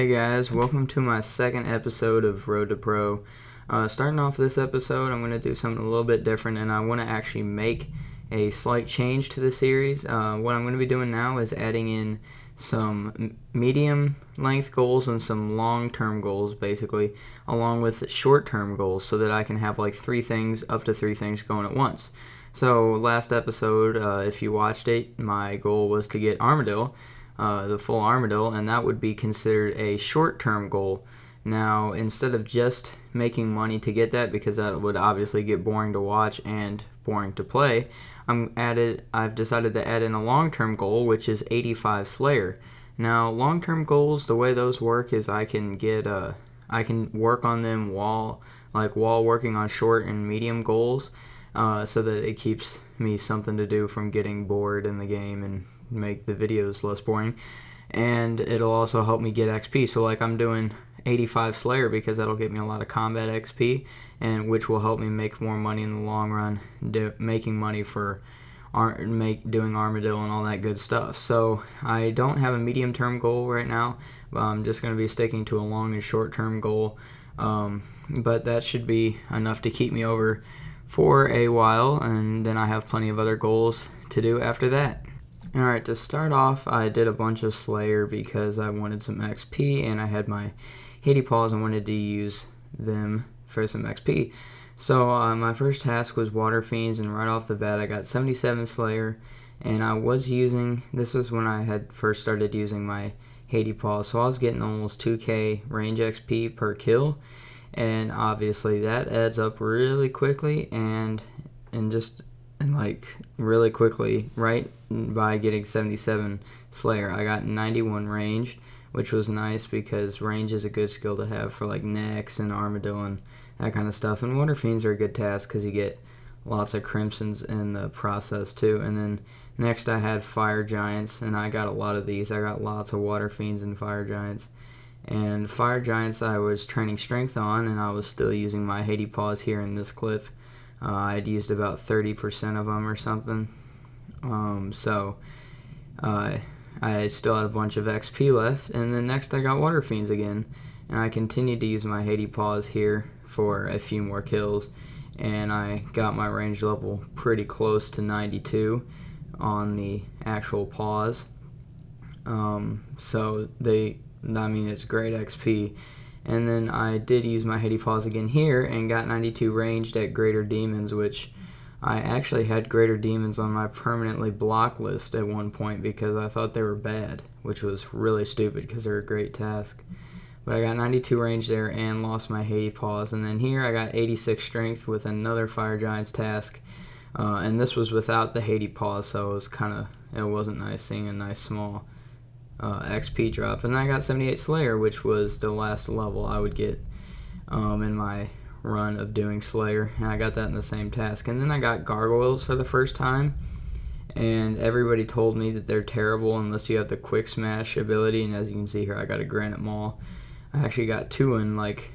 Hey guys, welcome to my second episode of Road to Pro. Starting off this episode, I'm going to do something a little bit different, and I want to actually make a slight change to the series. What I'm going to be doing now is adding in some medium length goals and some long-term goals, basically, along with short-term goals, so that I can have like up to three things going at once. So last episode, if you watched it, my goal was to get Armadyl, the full Armadyl, and that would be considered a short-term goal. Now, instead of just making money to get that, because that would obviously get boring to watch and boring to play, I've decided to add in a long-term goal, which is 85 Slayer. Now, long-term goals, the way those work is I can work on them while working on short and medium goals, so that it keeps me something to do from getting bored in the game and make the videos less boring. And it'll also help me get XP. So like I'm doing 85 Slayer because that'll get me a lot of combat XP, and which will help me make more money in the long run, making money for doing Armadyl and all that good stuff. So I don't have a medium term goal right now, but I'm just going to be sticking to a long and short term goal, but that should be enough to keep me over for a while, and then I have plenty of other goals to do after that. Alright, to start off, I did a bunch of Slayer because I wanted some XP, and I had my Haiti Paws and wanted to use them for some XP. So my first task was Water Fiends, and right off the bat I got 77 Slayer, and this was when I had first started using my Haiti Paws, so I was getting almost 2k range XP per kill, and obviously that adds up really quickly, and really quickly, right by getting 77 Slayer, I got 91 ranged, which was nice because range is a good skill to have for like Nex and Armadyl and that kind of stuff. And Water Fiends are a good task because you get lots of Crimsons in the process too. And then next I had Fire Giants, and I got a lot of these. I got lots of Water Fiends and Fire Giants. And Fire Giants I was training Strength on, and I was still using my Haiti Paws here in this clip. I'd used about 30% of them or something. I still had a bunch of XP left, and then next I got Water Fiends again, and I continued to use my Haiti Paws here for a few more kills, and I got my range level pretty close to 92 on the actual paws. It's great XP. And then I did use my Haiti Paws again here and got 92 ranged at Greater Demons, which I actually had Greater Demons on my permanently block list at one point because I thought they were bad, which was really stupid because they're a great task. But I got 92 range there and lost my Haiti Paws. And then here I got 86 strength with another Fire Giants task, and this was without the Haiti Paws, so it wasn't nice seeing a nice small XP drop. And then I got 78 Slayer, which was the last level I would get in my run of doing Slayer, and I got that in the same task. And then I got Gargoyles for the first time, and everybody told me that they're terrible unless you have the Quick Smash ability, and as you can see here I got a Granite Maul. I actually got 2 in like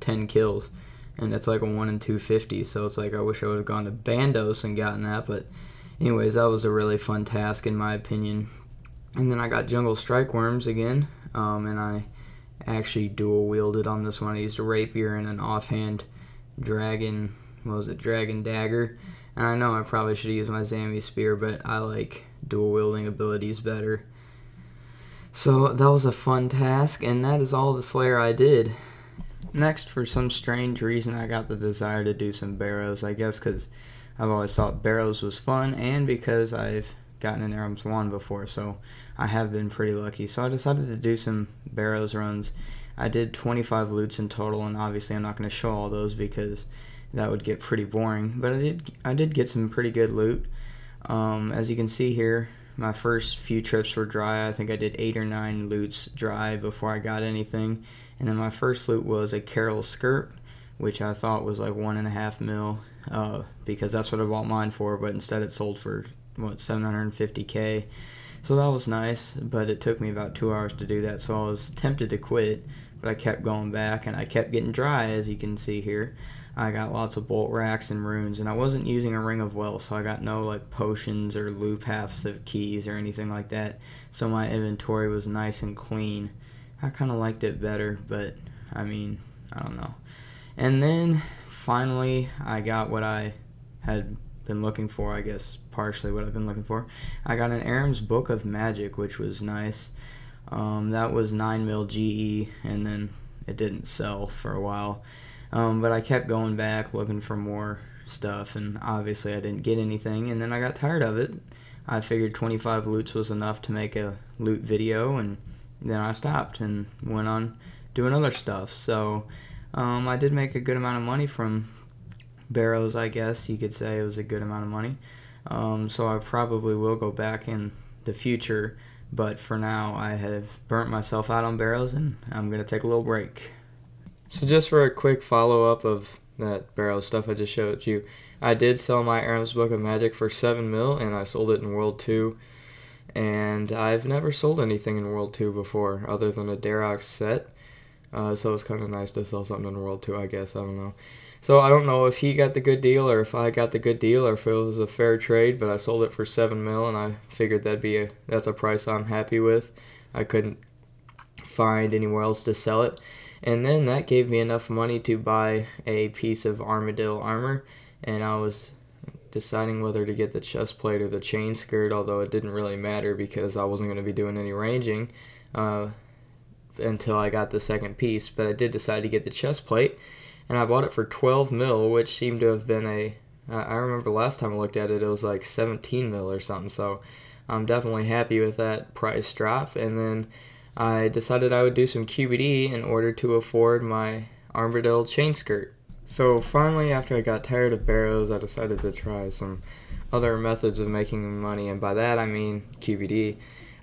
10 kills, and it's like a 1 in 250, so it's like I wish I would have gone to Bandos and gotten that. But anyways, that was a really fun task in my opinion. And then I got Jungle Strike Worms again, and I actually dual wielded on this one. I used a rapier and an offhand dragon dagger. And I know I probably should use my Zammy spear, but I like dual wielding abilities better. So that was a fun task, and that is all the Slayer I did. Next, for some strange reason, I got the desire to do some Barrows, I guess because I've always thought Barrows was fun, and because I've gotten an Aram's Wand before, so I have been pretty lucky. So I decided to do some Barrows runs. I did 25 loots in total, and obviously I'm not going to show all those because that would get pretty boring, but I did get some pretty good loot. As you can see here, my first few trips were dry. I think I did 8 or 9 loots dry before I got anything, and then my first loot was a Carol skirt, which I thought was like 1.5 mil, because that's what I bought mine for, but instead it sold for 750k. So that was nice, but it took me about 2 hours to do that, so I was tempted to quit, but I kept going back, and I kept getting dry, as you can see here. I got lots of bolt racks and runes, and I wasn't using a Ring of Wealth, so I got no like potions or loop halves of keys or anything like that, so my inventory was nice and clean. I kind of liked it better, but I mean, I don't know. And then finally I got what I had been looking for, I guess partially what I've been looking for. I got an Aram's Book of Magic, which was nice. That was 9mm GE, and then it didn't sell for a while. But I kept going back looking for more stuff, and obviously I didn't get anything, and then I got tired of it. I figured 25 loots was enough to make a loot video, and then I stopped and went on doing other stuff. So I did make a good amount of money from Barrows, I guess you could say. It was a good amount of money. So I probably will go back in the future, but for now I have burnt myself out on Barrows, and I'm going to take a little break. So just for a quick follow-up of that Barrows stuff I just showed you, I did sell my Aram's Book of Magic for 7mm, and I sold it in World 2. And I've never sold anything in World 2 before, other than a Darox set. So it's kind of nice to sell something in World 2, I guess. I don't know. So I don't know if he got the good deal, or if I got the good deal, or if it was a fair trade, but I sold it for 7mm, and I figured that's a price I'm happy with. I couldn't find anywhere else to sell it. And then that gave me enough money to buy a piece of Armadyl armor, and I was deciding whether to get the chest plate or the chain skirt, although it didn't really matter because I wasn't going to be doing any ranging until I got the second piece. But I did decide to get the chest plate, and I bought it for 12mm, which seemed to have been I remember last time I looked at it, it was like 17mm or something, so I'm definitely happy with that price drop. And then I decided I would do some QBD in order to afford my Armadyl chain skirt. So finally, after I got tired of Barrows, I decided to try some other methods of making money, and by that I mean QBD.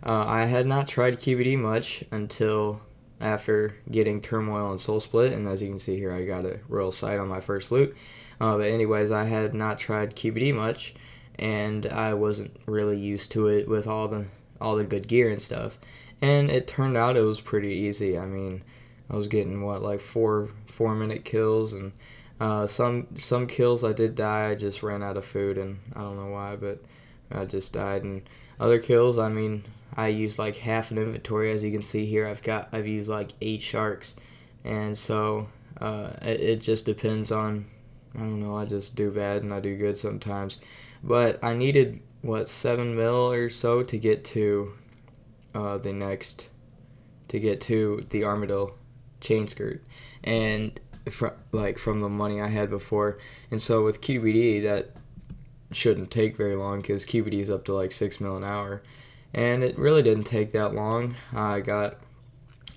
I had not tried QBD much until after getting Turmoil and Soul Split, and as you can see here, I got a royal sight on my first loot. But anyways, I had not tried QBD much, and I wasn't really used to it with all the good gear and stuff. And it turned out it was pretty easy. I mean, I was getting like 4-minute kills, and some kills I did die. I just ran out of food, and I don't know why, but I just died. And other kills, I mean, I used like half an inventory. As you can see here, I've used like 8 sharks, and so it just depends on, I don't know, I just do bad and I do good sometimes. But I needed 7mm or so to get to the Armadyl chain skirt, and from the money I had before. And so with QBD, that shouldn't take very long because QBD is up to like 6mm an hour, and it really didn't take that long. I got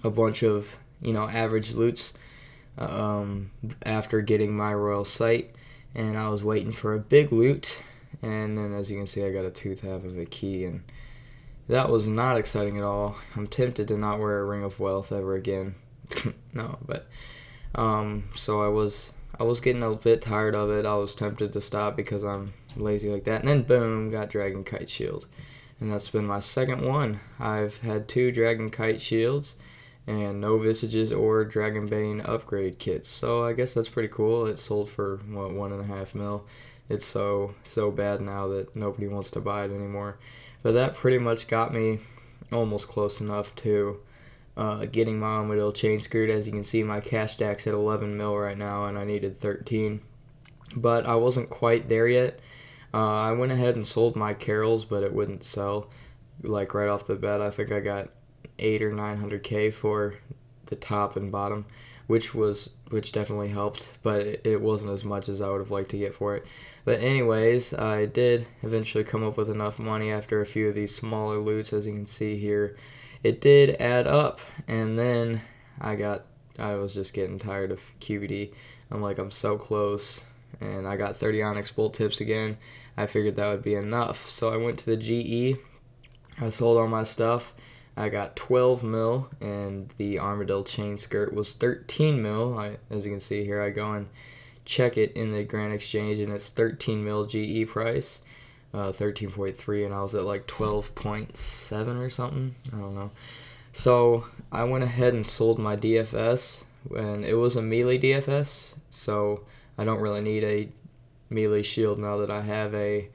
a bunch of average loots after getting my royal sight, and I was waiting for a big loot, and then as you can see, I got a tooth half of a key, and that was not exciting at all. I'm tempted to not wear a Ring of Wealth ever again. No, but so I was getting a bit tired of it. I was tempted to stop because I'm lazy like that, and then boom, got Dragon Kite Shield, and that's been my second one. I've had 2 Dragon Kite Shields and no Visages or Dragonbane upgrade kits, so I guess that's pretty cool. It sold for 1.5 mil. It's so bad now that nobody wants to buy it anymore. But that pretty much got me almost close enough to getting my Armadyl chain skirt. As you can see, my cash stack's at 11 mil right now, and I needed 13. But I wasn't quite there yet. I went ahead and sold my carols, but it wouldn't sell. Like right off the bat, I think I got 800 or 900k for the top and bottom, which definitely helped, but it wasn't as much as I would have liked to get for it. But anyways, I did eventually come up with enough money after a few of these smaller loots. As you can see here, it did add up, and then I was just getting tired of QBD. I'm so close, and I got 30 Onyx Bolt Tips again. I figured that would be enough, so I went to the GE. I sold all my stuff. I got 12 mil, and the Armadyl chain skirt was 13 mil. As you can see here, I go and check it in the Grand Exchange, and it's 13 mil GE price, 13.3, and I was at like 12.7 or something. I don't know. So I went ahead and sold my DFS, and it was a melee DFS, so I don't really need a melee shield now that I have a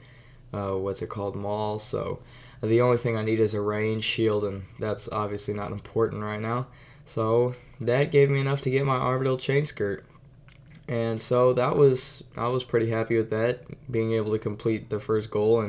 Maul. So the only thing I need is a range shield, and that's obviously not important right now. So that gave me enough to get my Armadyl chain skirt. And so I was pretty happy with that, being able to complete the first goal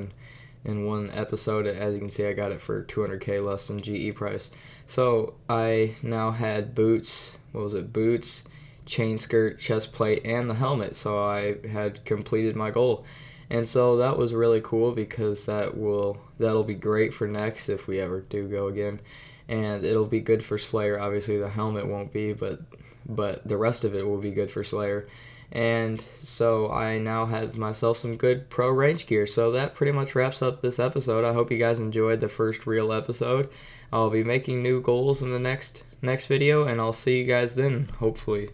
in one episode. As you can see, I got it for 200k less than GE price. So I now had boots, boots, chain skirt, chest plate, and the helmet. So I had completed my goal. And so that was really cool, because that'll be great for next if we ever do go again. And it'll be good for Slayer. Obviously the helmet won't be, but the rest of it will be good for Slayer. And so I now have myself some good pro range gear. So that pretty much wraps up this episode. I hope you guys enjoyed the first real episode. I'll be making new goals in the next video, and I'll see you guys then, hopefully.